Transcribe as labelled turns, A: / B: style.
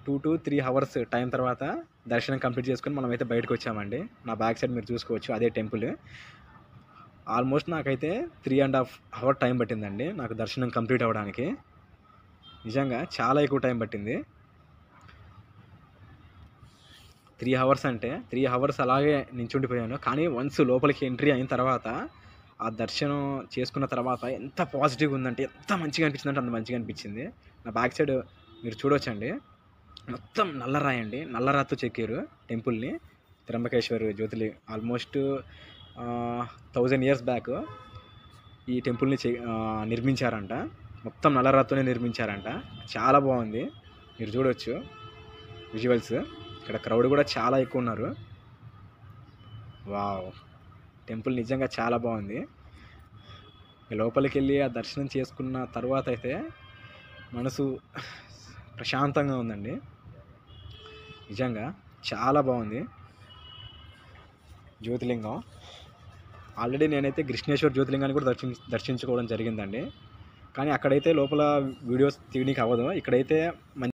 A: 2 to 3 hours time తర్వాత దర్శనం complete చేసుకొని మనమైతే బయటకు వచ్చామండి. నా బ్యాక్ సైడ్ మీరు చూసుకోవచ్చు అదే టెంపుల్. ఆల్మోస్ట్ నాకైతే 3.5 అవర్ టైం పట్టిందండి నాకు దర్శనం కంప్లీట్ అవ్వడానికి. నిజంగా చాలా ఎక్కువ టైం పట్టింది. 3 అవర్స్ అంటే 3 అవర్స్ అలాగే నించుండిపోయాను. కానీ వన్స్ లోపలికి ఎంట్రీ అయిన తర్వాత ఆ దర్శనం చేసుకున్న తర్వాత ఎంత పాజిటివ్గా ఉందంటే, ఎంత మంచిగా అనిపించిందంటే అంత మంచిగా అనిపించింది. నా బ్యాక్ సైడ్ మీరు చూడొచ్చండి, మొత్తం నల్లరాయండి. నల్లరాతితో చెక్కారు టెంపుల్ని. త్రంబకేశ్వర్ జ్యోతిలి ఆల్మోస్ట్ 1000 ఇయర్స్ బ్యాక్ ఈ టెంపుల్ని నిర్మించారంట. మొత్తం నల్లరాతితోనే నిర్మించారంట. చాలా బాగుంది, మీరు చూడొచ్చు విజువల్స్. ఇక్కడ క్రౌడ్ కూడా చాలా ఎక్కువ ఉన్నారు. వావ్, టెంపుల్ నిజంగా చాలా బాగుంది. లోపలికి వెళ్ళి ఆ దర్శనం చేసుకున్న తర్వాత అయితే మనసు ప్రశాంతంగా ఉందండి. నిజంగా చాలా బాగుంది జ్యోతిలింగం. ఆల్రెడీ నేనైతే కృష్ణేశ్వర్ జ్యోతిలింగాన్ని కూడా దర్శించుకోవడం జరిగిందండి. కానీ అక్కడైతే లోపల వీడియోస్ తీయడానికి అవ్వదు. ఇక్కడైతే